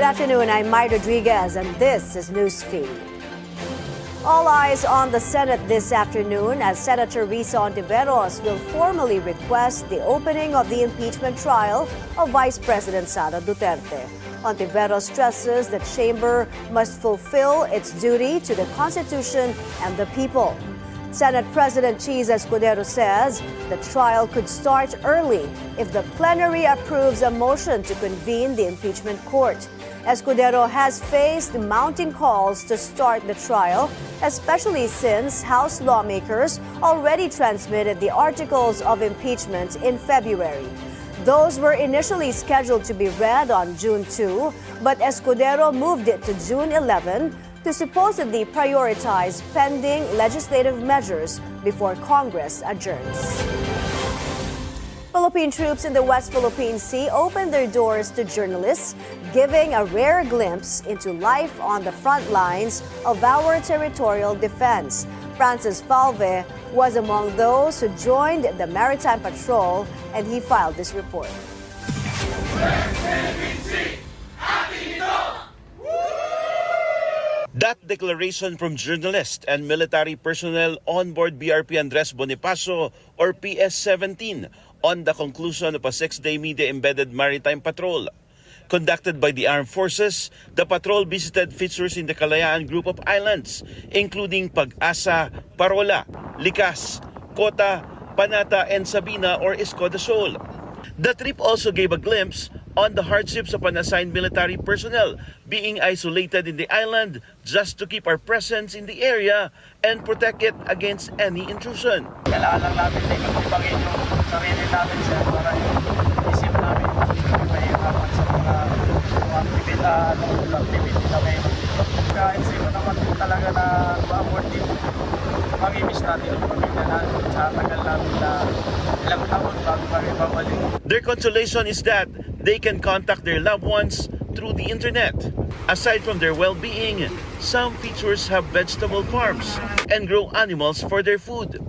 Good afternoon, I'm Mai Rodriguez and this is Newsfeed. All eyes on the Senate this afternoon as Senator Risa Hontiveros will formally request the opening of the impeachment trial of Vice President Sara Duterte. Hontiveros stresses the chamber must fulfill its duty to the Constitution and the people. Senate President Cheese Escudero says the trial could start early if the plenary approves a motion to convene the impeachment court. Escudero has faced mounting calls to start the trial, especially since House lawmakers already transmitted the articles of impeachment in February. Those were initially scheduled to be read on June 2, but Escudero moved it to June 11 to supposedly prioritize pending legislative measures before Congress adjourns. Philippine troops in the West Philippine Sea opened their doors to journalists, giving a rare glimpse into life on the front lines of our territorial defense. Francis Falve was among those who joined the Maritime Patrol, and he filed this report. That declaration from journalists and military personnel on board BRP Andres Bonifacio, or PS-17, on the conclusion of a 6-day media-embedded maritime patrol. Conducted by the armed forces, the patrol visited features in the Kalayaan group of islands, including Pag-asa, Parola, Likas, Kota, Panata, and Sabina or Isco de Sol. The trip also gave a glimpse on the hardships of unassigned military personnel being isolated in the island just to keep our presence in the area and protect it against any intrusion. Kailangan lang natin ibangin yung sarili natin sa para isip namin mahirapan sa mga activity namin. Kahit sino naman talaga na ma-abort dito, mag-imiss natin yung pamilya natin sa tagal namin na ilang taon bago kami babalik. Their consolation is that they can contact their loved ones through the internet. Aside from their well-being, some features have vegetable farms and grow animals for their food.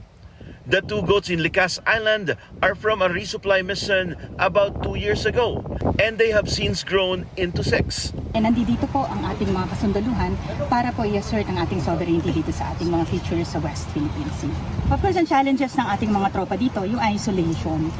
The 2 goats in Likas Island are from a resupply mission about 2 years ago, and they have since grown into 6. And nandito po ang ating mga kasundaluhan para po i-assert ang ating sovereignty dito sa ating mga features sa West Philippine Sea. Of course, ang challenges ng ating mga tropa dito, yung isolation.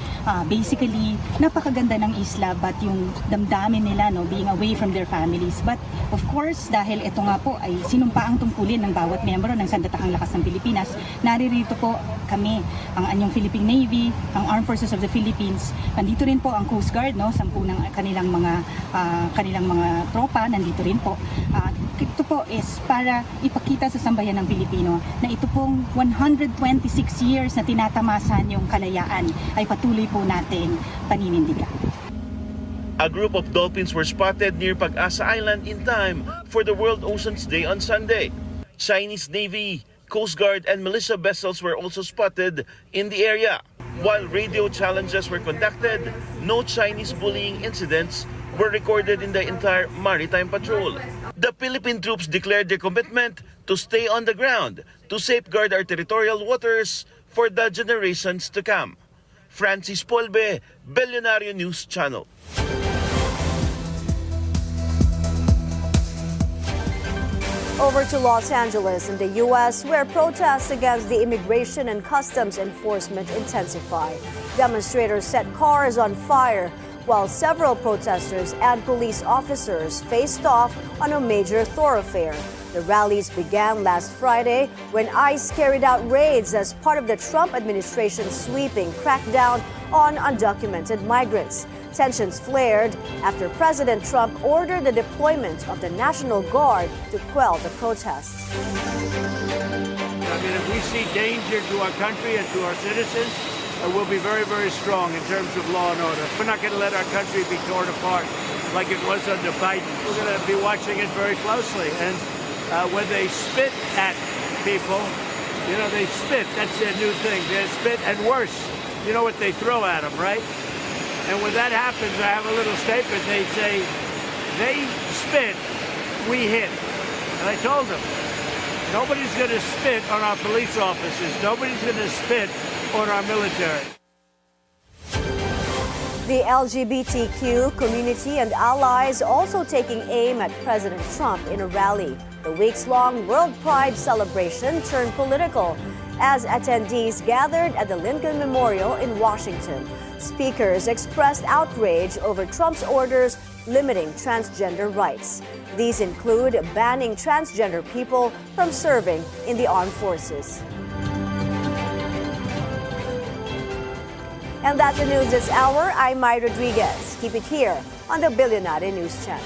Basically, napakaganda ng isla but yung damdamin nila being away from their families. But of course, dahil ito nga po ay sinumpaang tungkulin ng bawat miyembro ng Sandatahang Lakas ng Pilipinas, naririto po kami, ang anyong Philippine Navy, ang Armed Forces of the Philippines. Nandito rin po ang Coast Guard, 10 ng kanilang mga tropa, nandito rin po. Ito po is para ipakita sa sambayan ng Pilipino na ito pong 126 years na tinatamasan yung kalayaan ay patuloy po natin paninindigan. A group of dolphins were spotted near Pag-asa Island in time for the World Oceans Day on Sunday. Chinese Navy, Coast Guard, and militia vessels were also spotted in the area. While radio challenges were conducted, no Chinese bullying incidents were recorded in the entire maritime patrol. The Philippine troops declared their commitment to stay on the ground to safeguard our territorial waters for the generations to come. Francis Polbe, Billionario News Channel. Over to Los Angeles in the U.S., where protests against the immigration and customs enforcement intensify. Demonstrators set cars on fire, while several protesters and police officers faced off on a major thoroughfare. The rallies began last Friday when ICE carried out raids as part of the Trump administration's sweeping crackdown on undocumented migrants. Tensions flared after President Trump ordered the deployment of the National Guard to quell the protests. I mean, if we see danger to our country and to our citizens, we'll be very, very strong in terms of law and order. We're not going to let our country be torn apart like it was under Biden. We're going to be watching it very closely. And when they spit at people, they spit. That's their new thing. They spit and worse. You know what they throw at them, right? And when that happens, I have a little statement. They say, they spit, we hit. And I told them, nobody's going to spit on our police officers. Nobody's going to spit on our military. The LGBTQ community and allies also taking aim at President Trump in a rally. The weeks-long World Pride celebration turned political as attendees gathered at the Lincoln Memorial in Washington. Speakers expressed outrage over Trump's orders limiting transgender rights. These include banning transgender people from serving in the armed forces. And that's the news this hour. I'm Mai Rodriguez. Keep it here on the Billionaire News Channel.